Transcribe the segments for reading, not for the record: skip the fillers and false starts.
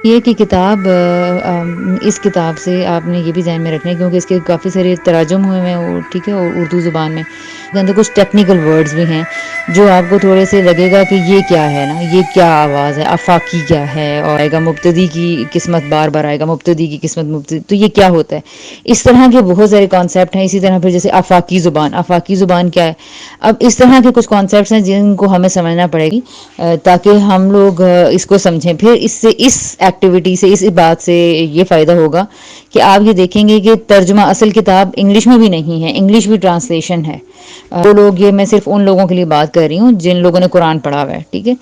یہ کہ کتاب اس کتاب سے آپ نے یہ بھی ذہن میں رکھنا ہے کیونکہ اس کے کافی سارے تراجم ہوئے ہیں، اور ٹھیک ہے، اور اردو زبان میں اس کے اندر کچھ ٹیکنیکل ورڈز بھی ہیں جو آپ کو تھوڑے سے لگے گا کہ یہ کیا ہے نا، یہ کیا آواز ہے، آفاقی کیا ہے، اور آئے گا مبتدی کی قسمت، بار بار آئے گا مبتدی کی قسمت، مبتدی، تو یہ کیا ہوتا ہے؟ اس طرح کے بہت سارے کانسیپٹ ہیں. اسی طرح پھر جیسے آفاقی زبان، آفاقی زبان کیا ہے؟ اب اس طرح کے کچھ کانسیپٹس ہیں جن کو ہمیں سمجھنا پڑے گی تاکہ ہم لوگ اس کو سمجھیں. پھر اس سے، اس ایکٹیویٹی سے، اس بات سے یہ فائدہ ہوگا کہ آپ یہ دیکھیں گے کہ ترجمہ اصل کتاب انگلش میں بھی نہیں ہے، انگلش بھی ٹرانسلیشن ہے. وہ لوگ، یہ میں صرف ان لوگوں کے لیے بات کر رہی ہوں جن لوگوں نے قرآن پڑھا ہوا ہے، ٹھیک ہے.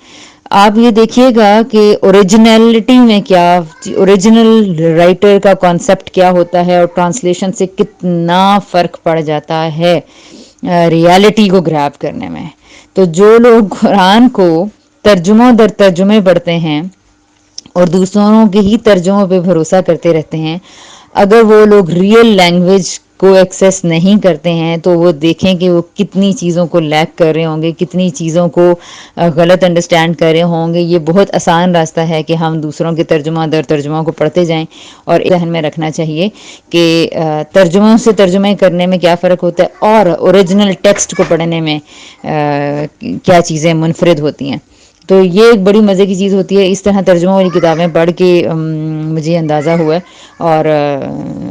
آپ یہ دیکھیے گا کہ اوریجنلٹی میں کیا، اوریجنل رائٹر کا کانسیپٹ کیا ہوتا ہے اور ٹرانسلیشن سے کتنا فرق پڑ جاتا ہے ریالٹی کو گریب کرنے میں. تو جو لوگ قرآن کو ترجمہ در ترجمے پڑھتے ہیں اور دوسروں کے ہی ترجموں پہ بھروسہ کرتے رہتے ہیں، اگر وہ لوگ ریئل لینگویج کو ایکسیس نہیں کرتے ہیں تو وہ دیکھیں کہ وہ کتنی چیزوں کو لیک کر رہے ہوں گے، کتنی چیزوں کو غلط انڈرسٹینڈ کر رہے ہوں گے. یہ بہت آسان راستہ ہے کہ ہم دوسروں کے ترجمہ در ترجمہ کو پڑھتے جائیں. اور ذہن میں رکھنا چاہیے کہ ترجموں سے ترجمے کرنے میں کیا فرق ہوتا ہے اور اوریجنل ٹیکسٹ کو پڑھنے میں کیا چیزیں منفرد ہوتی ہیں. تو یہ ایک بڑی مزے کی چیز ہوتی ہے. اس طرح ترجمہ والی کتابیں پڑھ کے مجھے اندازہ ہوا ہے. اور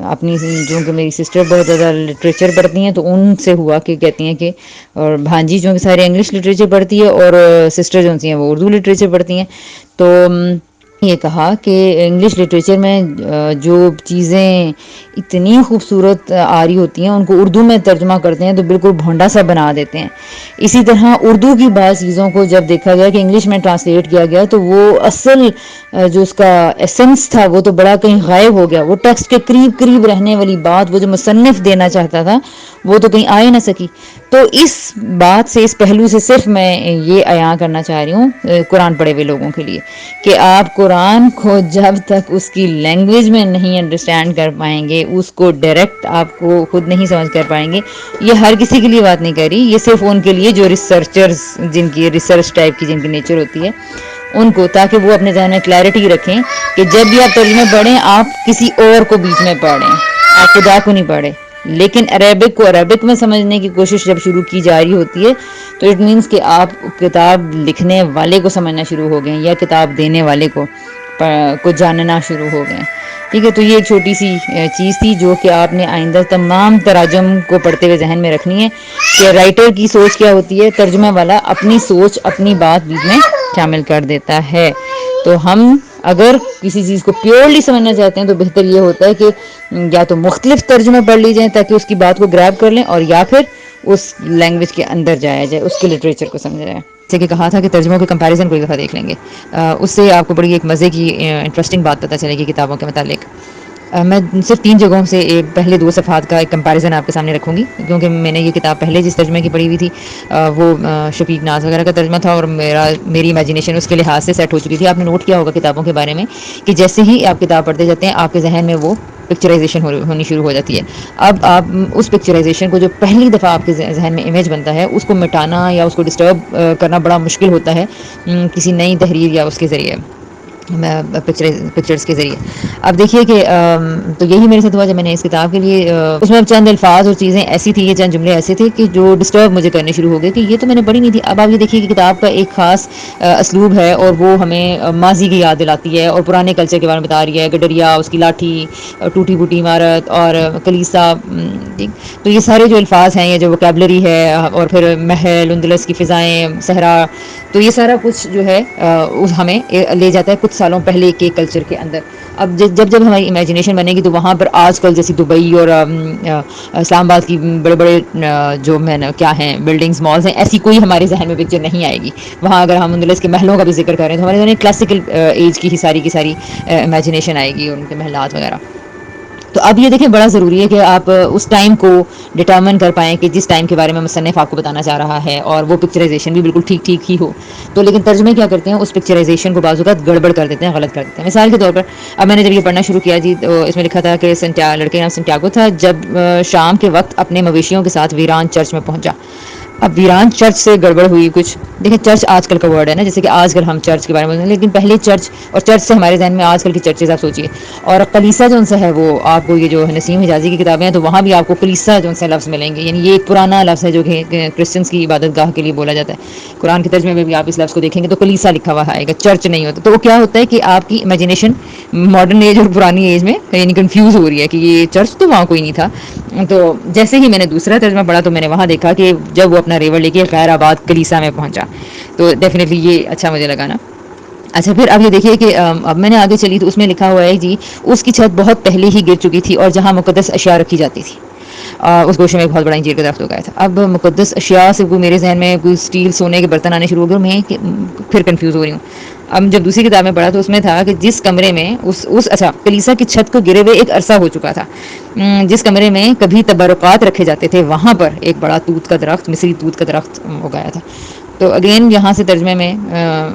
اپنی جو کہ میری سسٹر بہت زیادہ لٹریچر پڑھتی ہیں تو ان سے ہوا کہ کہتی ہیں کہ، اور بھانجی جو کہ سارے انگلش لٹریچر پڑھتی ہے اور سسٹر جو ہیں وہ اردو لٹریچر پڑھتی ہیں، تو یہ کہا کہ انگلش لٹریچر میں جو چیزیں اتنی خوبصورت آ رہی ہوتی ہیں ان کو اردو میں ترجمہ کرتے ہیں تو بالکل بھونڈا سا بنا دیتے ہیں. اسی طرح اردو کی بعض چیزوں کو جب دیکھا گیا کہ انگلش میں ٹرانسلیٹ کیا گیا تو وہ اصل جو اس کا ایسنس تھا وہ تو بڑا کہیں غائب ہو گیا. وہ ٹیکسٹ کے قریب قریب رہنے والی بات، وہ جو مصنف دینا چاہتا تھا وہ تو کہیں آ ہی نہ سکی. تو اس بات سے، اس پہلو سے صرف میں یہ عیاں کرنا چاہ رہی ہوں قرآن پڑھے ہوئے لوگوں کے لیے کہ آپ قرآن کو جب تک اس کی لینگویج میں نہیں انڈرسٹینڈ کر پائیں گے، اس کو ڈائریکٹ آپ کو خود نہیں سمجھ کر پائیں گے. یہ ہر کسی کے لیے بات نہیں کر رہی، یہ صرف ان کے لیے جو ریسرچرز، جن کی ریسرچ ٹائپ کی جن کی نیچر ہوتی ہے ان کو، تاکہ وہ اپنے ذہن میں کلیئرٹی رکھیں کہ جب بھی آپ ترجمے پڑھیں آپ کسی اور کو بیچ میں پڑھیں، آپ خدا کو نہیں پڑھیں. لیکن عربک کو عربک میں سمجھنے کی کوشش جب شروع کی جا رہی ہوتی ہے تو اٹ مینس کہ آپ کتاب لکھنے والے کو سمجھنا شروع ہو گئے ہیں یا کتاب دینے والے کو جاننا شروع ہو گئے ہیں. ٹھیک ہے، تو یہ ایک چھوٹی سی چیز تھی جو کہ آپ نے آئندہ تمام تراجم کو پڑھتے ہوئے ذہن میں رکھنی ہے کہ رائٹر کی سوچ کیا ہوتی ہے، ترجمہ والا اپنی سوچ، اپنی بات بیچ میں شامل کر دیتا ہے. تو ہم اگر کسی چیز کو پیورلی سمجھنا چاہتے ہیں تو بہتر یہ ہوتا ہے کہ یا تو مختلف ترجمے پڑھ لی جائیں تاکہ اس کی بات کو گریب کر لیں، اور یا پھر اس لینگویج کے اندر جایا جائے، اس کے لٹریچر کو سمجھا جائے. جیسے کہ کہا تھا کہ ترجموں کے کمپیریزن کو ایک دفعہ دیکھ لیں گے، اس سے آپ کو بڑی ایک مزے کی انٹرسٹنگ بات پتہ چلے گی کتابوں کے متعلق. میں صرف 3 جگہوں سے پہلے 2 صفحات کا ایک کمپیریزن آپ کے سامنے رکھوں گی کیونکہ میں نے یہ کتاب پہلے جس ترجمے کی پڑھی ہوئی تھی وہ شفیق ناز وغیرہ کا ترجمہ تھا، اور میری امیجنیشن اس کے لحاظ سے سیٹ ہو چکی تھی. آپ نے نوٹ کیا ہوگا کتابوں کے بارے میں کہ جیسے ہی آپ کتاب پڑھتے جاتے ہیں آپ کے ذہن میں وہ پکچرائزیشن ہونی شروع ہو جاتی ہے. اب آپ اس پکچرائزیشن کو جو پہلی دفعہ آپ کے ذہن میں امیج بنتا ہے اس کو مٹانا یا اس کو ڈسٹرب کرنا بڑا مشکل ہوتا ہے کسی نئی تحریر یا اس کے ذریعے، پکچرز کے ذریعے. اب دیکھیے کہ تو یہی میرے ساتھ ہوا جب میں نے اس کتاب کے لیے اس میں چند الفاظ اور چیزیں ایسی تھی، یہ چند جملے ایسے تھے کہ جو ڈسٹرب مجھے کرنے شروع ہو گئے کہ یہ تو میں نے پڑھی نہیں تھی. اب آپ یہ دیکھیے کہ کتاب کا ایک خاص اسلوب ہے اور وہ ہمیں ماضی کی یاد دلاتی ہے اور پرانے کلچر کے بارے میں بتا رہی ہے. گڈریا، اس کی لاٹھی، ٹوٹی پھوٹی عمارت اور کلیسا، تو یہ سارے جو الفاظ ہیں، یہ جو ووکیبلری ہے، اور پھر محل، اندلس کی فضائیں، صحرا، تو یہ سارا کچھ جو ہے ہمیں لے جاتا ہے کچھ سالوں پہلے کے کلچر کے اندر. اب جب ہماری امیجنیشن بنے گی تو وہاں پر آج کل جیسی دبئی اور اسلام آباد کی بڑے بڑے جو کیا ہیں بلڈنگز، مالز ہیں، ایسی کوئی ہمارے ذہن میں پکچر نہیں آئے گی. وہاں اگر ہم اندلس کے محلوں کا بھی ذکر کریں تو ہمارے ذہن میں کلاسیکل ایج کی ساری امیجنیشن آئے گی، ان کے محلات وغیرہ. تو اب یہ دیکھیں بڑا ضروری ہے کہ آپ اس ٹائم کو ڈٹرمن کر پائیں کہ جس ٹائم کے بارے میں مصنف آپ کو بتانا چاہ رہا ہے، اور وہ پکچرائزیشن بھی بالکل ٹھیک ٹھیک ہی ہو. تو لیکن ترجمے کیا کرتے ہیں، اس پکچرائزیشن کو بعض اوقات گڑبڑ کر دیتے ہیں، غلط کر دیتے ہیں. مثال کے طور پر اب میں نے جب یہ پڑھنا شروع کیا جی تو اس میں لکھا تھا کہ لڑکے نام سنٹیاگو تھا جب شام کے وقت اپنے مویشیوں کے ساتھ ویران چرچ میں پہنچا. اب ویران چرچ سے گڑبڑ ہوئی کچھ. دیکھیں چرچ آج کل کا ورڈ ہے نا, جیسے کہ آج کل ہم چرچ کے بارے میں بولتے ہیں, لیکن پہلے چرچ اور چرچ سے ہمارے ذہن میں آج کل کی چرچز آپ سوچیے. اور کلیسا جو ان سے ہے وہ آپ کو یہ جو نسیم حجازی کی کتابیں ہیں تو وہاں بھی آپ کو کلیسا جو ان سے لفظ ملیں گے, یعنی یہ ایک پرانا لفظ ہے جو کہ کرسچنس کی عبادت گاہ کے لیے بولا جاتا ہے. قرآن کے ترجمے میں بھی آپ اس لفظ کو دیکھیں گے تو کلیسا لکھا ہوا آئے گا, چرچ نہیں ہوتا. تو وہ کیا ہوتا ہے کہ آپ کی امیجنیشن ماڈرن ایج اور پرانی ایج میں یعنی کنفیوز ہو رہی ہے کہ یہ چرچ تو وہاں کوئی نہیں تھا. تو جیسے ہی میں نے دوسرا ترجمہ پڑھا تو میں نے وہاں دیکھا کہ جب وہ اپنا ریور لے کے خیر آباد کلیسا میں پہنچا, تو ڈیفینیٹلی یہ اچھا مجھے لگا نا. اچھا پھر اب یہ دیکھیے کہ اب میں نے آگے چلی تو اس میں لکھا ہوا ہے جی اس کی چھت بہت پہلے ہی گر چکی تھی اور جہاں مقدس اشیاء رکھی جاتی تھی اس گوشے میں ایک بہت بڑا انجیر کا درخت اگایا تھا. اب مقدس اشیاء سے وہ میرے ذہن میں کوئی اسٹیل سونے کے برتن آنے شروع ہو گئے, میں پھر کنفیوز ہو رہی ہوں. اب جب دوسری کتاب میں پڑھا تو اس میں تھا کہ جس کمرے میں اچھا کلیسا کی چھت کو گرے ہوئے ایک عرصہ ہو چکا تھا, جس کمرے میں کبھی تبرکات رکھے جاتے تھے وہاں پر ایک بڑا توت کا درخت, مصری توت کا درخت اگایا تھا. تو اگین یہاں سے ترجمے میں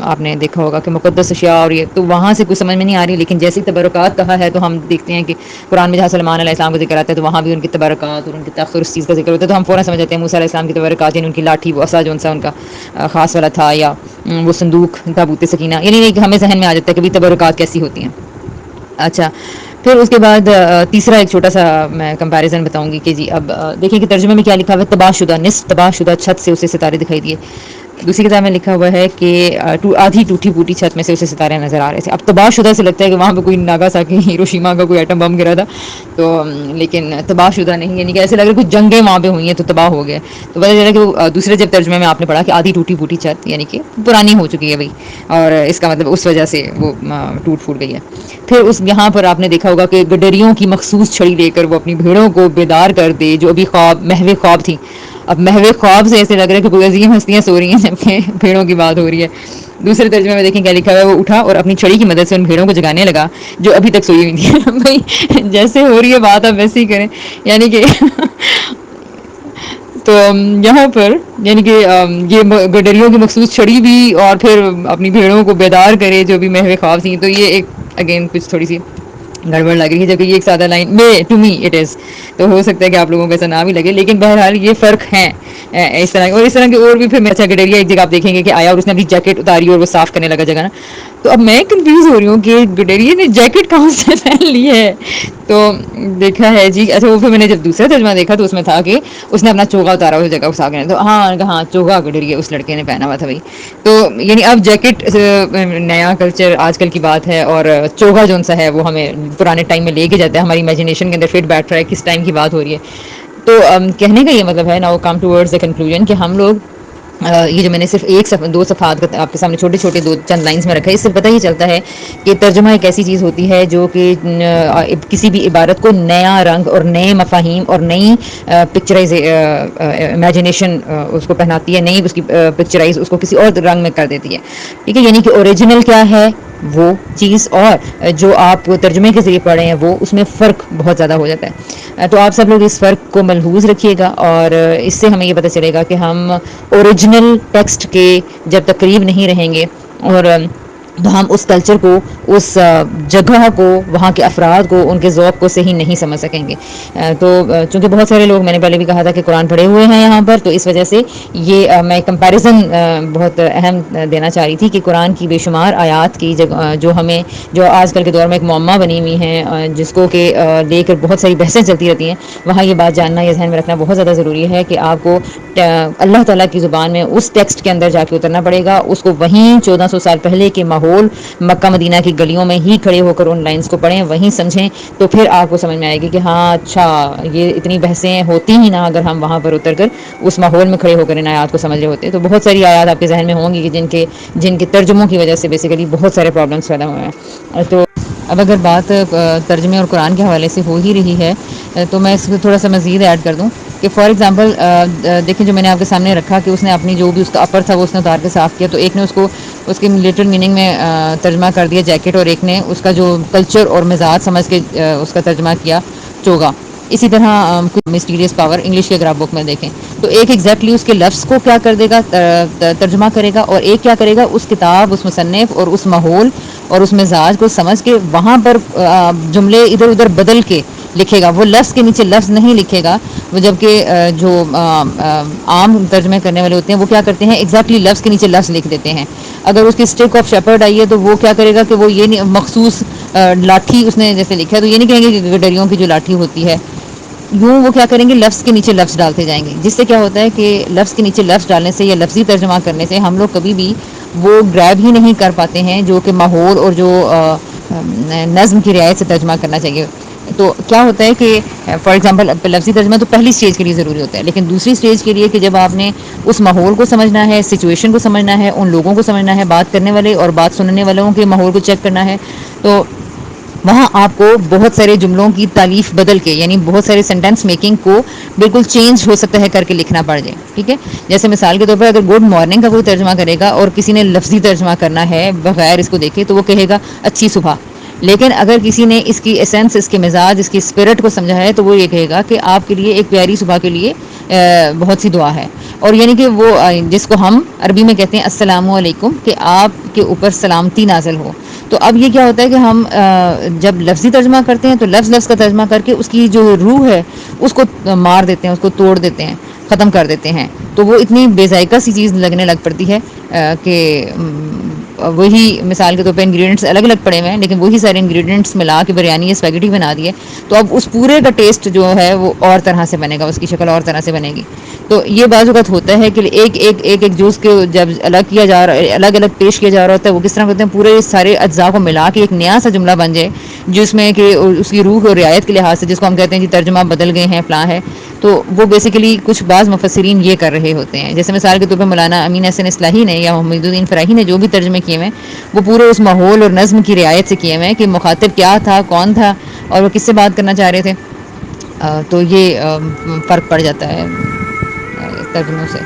آپ نے دیکھا ہوگا کہ مقدس اشیاء اور یہ تو وہاں سے کچھ سمجھ میں نہیں آ رہی, لیکن جیسی تبرکات کہا ہے تو ہم دیکھتے ہیں کہ قرآن میں جہاں سلمان علیہ السلام کا ذکر آتا ہے تو وہاں بھی ان کی تبرکات اور ان کی تخت اور اس چیز کا ذکر ہوتا ہے, تو ہم فوراً سمجھ جاتے ہیں موسیٰ علیہ السلام کی تبرکات یعنی ان کی لاٹھی وہ عصا جو ان کا خاص والا تھا, یا وہ صندوق تابوت سکینہ, یعنی ہمیں ذہن میں آ جاتا ہے کہ بھی تبرکات کیسی ہوتی ہیں. اچھا پھر اس کے بعد تیسرا ایک چھوٹا سا میں کمپیریزن بتاؤں گی کہ جی اب دیکھیں کہ ترجمے میں کیا لکھا ہوا ہے, تباہ شدہ نصف تباہ شدہ چھت سے اسے ستارے دکھائی دیے. دوسری کتاب میں لکھا ہوا ہے کہ آدھی ٹوٹی پھوٹی چھت میں سے اسے ستارے نظر آ رہے تھے. اب تباہ شدہ سے لگتا ہے کہ وہاں پہ کوئی ناگاساکی ہیروشیما کا کوئی ایٹم بم گرا تھا, تو لیکن تباہ شدہ نہیں, یعنی کہ ایسے لگ رہا ہے کچھ جنگیں وہاں پہ ہوئی ہیں تو تباہ ہو گیا. تو پتہ چلا کہ دوسرے جب ترجمے میں آپ نے پڑھا کہ آدھی ٹوٹی پھوٹی چھت یعنی کہ پرانی ہو چکی ہے بھائی, اور اس کا مطلب اس وجہ سے وہ ٹوٹ پھوٹ گئی ہے. پھر یہاں پر آپ نے دیکھا ہوگا کہ گڈریوں کی مخصوص چھڑی لے کر وہ اپنی بھیڑوں کو بیدار کر دے جو ابھی محو خواب تھی. اب محو خواب سے ایسے لگ رہا ہے کہ کوئی عظیم ہستیاں سو رہی ہیں جبکہ بھیڑوں کی بات ہو رہی ہے. دوسرے ترجمے میں دیکھیں کیا لکھا ہوا ہے, وہ اٹھا اور اپنی چھڑی کی مدد سے ان بھیڑوں کو جگانے لگا جو ابھی تک سوئی ہوئی تھی. بھائی جیسے ہو رہی ہے بات اب ویسے ہی کریں, یعنی کہ تو یہاں پر یعنی کہ یہ گڈریوں کی مخصوص چھڑی بھی اور پھر اپنی بھیڑوں کو بیدار کرے جو بھی محو خواب تھیں, تو یہ ایک اگین کچھ تھوڑی سی گڑبڑ لگ رہی ہے, جبکہ یہ ایک سادہ لائن میں ٹو می اٹ از, تو ہو سکتا ہے کہ آپ لوگوں کو ایسا نہ بھی لگے, لیکن بہرحال یہ فرق ہے اس طرح اور اس طرح کے. اور بھی پھر اچھا گڈریا ایک جگہ آپ دیکھیں گے کہ آیا اور اس نے اپنی جیکٹ اتاری اور وہ صاف کرنے لگا جگہ نا, تو اب میں کنفیوز ہو رہی ہوں کہ گڈریا نے جیکٹ کہاں سے پہن لی ہے. تو دیکھا ہے جی اچھا, وہ پھر میں نے جب دوسرا ترجمہ دیکھا تو اس میں تھا کہ اس نے اپنا چوغا اتارا اس جگہ صاف کرنے, تو ہاں چوغا گڈریا اس لڑکے نے پہنا ہوا تھا بھائی. تو یعنی اب جیکٹ نیا کلچر آج کل کی بات ہے, اور چوغا جو سا ہے وہ ہمیں پرانے ٹائم میں لے کے جاتا ہے, ہماری امیجنیشن کے اندر فٹ بیٹھ رہا ہے کس ٹائم کی بات ہو رہی ہے. تو کہنے کا یہ مطلب ہے now come towards the conclusion کہ ہم لوگ یہ جو میں نے صرف دو صفحات آپ کے سامنے چھوٹے چھوٹے دو چند لائنز میں رکھا ہے, اس سے پتہ ہی چلتا ہے کہ ترجمہ ایک ایسی چیز ہوتی ہے جو کہ کسی بھی عبارت کو نیا رنگ اور نئے مفاہیم اور نئی پکچرائز امیجنیشن اس کو پہناتی ہے, نئی اس کی پکچرائز اس کو کسی اور رنگ میں کر دیتی ہے. ٹھیک ہے, یعنی کہ اوریجنل کیا ہے وہ چیز اور جو آپ ترجمے کے ذریعے پڑھے ہیں وہ اس میں فرق بہت زیادہ ہو جاتا ہے. تو آپ سب لوگ اس فرق کو ملحوظ رکھیے گا, اور اس سے ہمیں یہ پتہ چلے گا کہ ہم اوریجنل ٹیکسٹ کے جب تک قریب نہیں رہیں گے اور تو ہم اس کلچر کو, اس جگہ کو, وہاں کے افراد کو, ان کے ذوق کو صحیح نہیں سمجھ سکیں گے. تو چونکہ بہت سارے لوگ, میں نے پہلے بھی کہا تھا کہ قرآن پڑھے ہوئے ہیں یہاں پر, تو اس وجہ سے یہ میں کمپیریزن بہت اہم دینا چاہ رہی تھی کہ قرآن کی بے شمار آیات کی جو ہمیں جو آج کل کے دور میں ایک معمہ بنی ہوئی ہیں جس کو کہ لے کر بہت ساری بحثیں چلتی رہتی ہیں, وہاں یہ بات جاننا, یہ ذہن میں رکھنا بہت زیادہ ضروری ہے کہ آپ کو اللہ تعالیٰ کی زبان میں اس ٹیکسٹ کے اندر جا کے اترنا پڑے گا, اس کو وہیں 1400 سال پہلے کے ماحول مکہ مدینہ کی گلیوں میں ہی کھڑے ہو کر ان لائنز کو پڑھیں, وہیں سمجھیں, تو پھر آپ کو سمجھ میں آئے گی کہ ہاں اچھا یہ اتنی بحثیں ہوتی ہی نا اگر ہم وہاں پر اتر کر اس ماحول میں کھڑے ہو کر ان آیات کو سمجھ رہے ہوتے. تو بہت ساری آیات آپ کے ذہن میں ہوں گی کہ جن کے ترجموں کی وجہ سے بیسیکلی بہت سارے پرابلمس پیدا ہوئے ہیں. تو اب اگر بات ترجمے اور قرآن کے حوالے سے ہو ہی رہی ہے تو میں اس کو تھوڑا سا مزید ایڈ کر دوں کہ فار ایگزامپل دیکھیں جو میں نے آپ کے سامنے رکھا کہ اس نے اپنی جو بھی اس کا اپر تھا وہ اس نے اتار کے صاف کیا, تو ایک نے اس کو اس کی لٹرل میننگ میں ترجمہ کر دیا جیکٹ, اور ایک نے اس کا جو کلچر اور مزاج سمجھ کے اس کا ترجمہ کیا چوگا. اسی طرح کچھ مسٹیریس پاور انگلش کے گرامر بک میں دیکھیں تو ایک ایگزیکٹلی اس کے لفظ کو کیا کر دے گا, ترجمہ کرے گا, اور ایک کیا کرے گا اس کتاب, اس مصنف اور اس ماحول اور اس مزاج کو سمجھ کے وہاں پر جملے ادھر ادھر بدل کے لکھے گا، وہ لفظ کے نیچے لفظ نہیں لکھے گا. وہ جبکہ جو عام ترجمے کرنے والے ہوتے ہیں وہ کیا کرتے ہیں، ایگزیکٹلی لفظ کے نیچے لفظ لکھ دیتے ہیں. اگر اس کی اسٹک آف شیپرڈ آئی ہے تو وہ کیا کرے گا کہ وہ یہ نہیں مخصوص لاٹھی اس نے جیسے لکھا ہے تو یہ نہیں کہیں گے کہ گڈریوں کی جو لاٹھی ہوتی ہے، یوں وہ کیا کریں گے، لفظ کے نیچے لفظ ڈالتے جائیں گے، جس سے کیا ہوتا ہے کہ لفظ کے نیچے لفظ ڈالنے سے یا لفظی ترجمہ کرنے سے ہم لوگ کبھی بھی وہ گریب ہی نہیں کر پاتے ہیں جو کہ ماحول اور جو نظم کی رعایت سے ترجمہ کرنا چاہیے. تو کیا ہوتا ہے کہ فار ایگزامپل لفظی ترجمہ تو پہلی اسٹیج کے لیے ضروری ہوتا ہے، لیکن دوسری اسٹیج کے لیے کہ جب آپ نے اس ماحول کو سمجھنا ہے، سچویشن کو سمجھنا ہے، ان لوگوں کو سمجھنا ہے، بات کرنے والے اور بات سننے والوں کے ماحول کو چیک کرنا ہے، تو وہاں آپ کو بہت سارے جملوں کی تالیف بدل کے، یعنی بہت سارے سینٹینس میکنگ کو بالکل چینج ہو سکتا ہے کر کے لکھنا پڑ جائے. ٹھیک ہے، جیسے مثال کے طور پر اگر گڈ مارننگ کا کوئی ترجمہ کرے گا اور کسی نے لفظی ترجمہ کرنا ہے بغیر اس کو دیکھے تو وہ کہے گا اچھی صبح. لیکن اگر کسی نے اس کی ایسنس، اس کے مزاج، اس کی اسپرٹ کو سمجھا ہے تو وہ یہ کہے گا کہ آپ کے لیے ایک پیاری صبح کے لیے بہت سی دعا ہے. اور یعنی کہ وہ جس کو ہم عربی میں کہتے ہیں السلام علیکم، کہ آپ کے اوپر سلامتی نازل ہو. تو اب یہ کیا ہوتا ہے کہ ہم جب لفظی ترجمہ کرتے ہیں تو لفظ لفظ کا ترجمہ کر کے اس کی جو روح ہے اس کو مار دیتے ہیں، اس کو توڑ دیتے ہیں، ختم کر دیتے ہیں. تو وہ اتنی بے ذائقہ سی چیز لگنے لگ پڑتی ہے کہ وہی مثال کے طور پہ انگریڈینٹس الگ الگ پڑے ہوئے ہیں لیکن وہی سارے انگریڈینٹس ملا کے بریانی یا اسپیگیٹی بنا دیے تو اب اس پورے کا ٹیسٹ جو ہے وہ اور طرح سے بنے گا، اس کی شکل اور طرح سے بنے گی. تو یہ بعض اوقات ہوتا ہے کہ ایک جوس کے جب الگ کیا جا رہا ہے، الگ الگ پیش کیا جا رہا ہوتا ہے، وہ کس طرح کرتے ہیں پورے سارے اجزاء کو ملا کے ایک نیا سا جملہ بن جائے جس میں کہ اس کی روح اور رعایت کے لحاظ سے، جس کو ہم کہتے ہیں جی ترجمہ بدل گئے ہیں فلاں ہے. تو وہ بیسیکلی کچھ بعض مفسرین یہ کر رہے ہوتے ہیں. جیسے مثال کے طور پہ مولانا امین احسن اصلاحی نے یا محمد الدین فراہی نے جو بھی ترجمے کیے ہوئے ہیں وہ پورے اس ماحول اور نظم کی رعایت سے کیے ہوئے ہیں کہ مخاطب کیا تھا، کون تھا اور وہ کس سے بات کرنا چاہ رہے تھے. تو یہ فرق پڑ جاتا ہے ترجموں سے.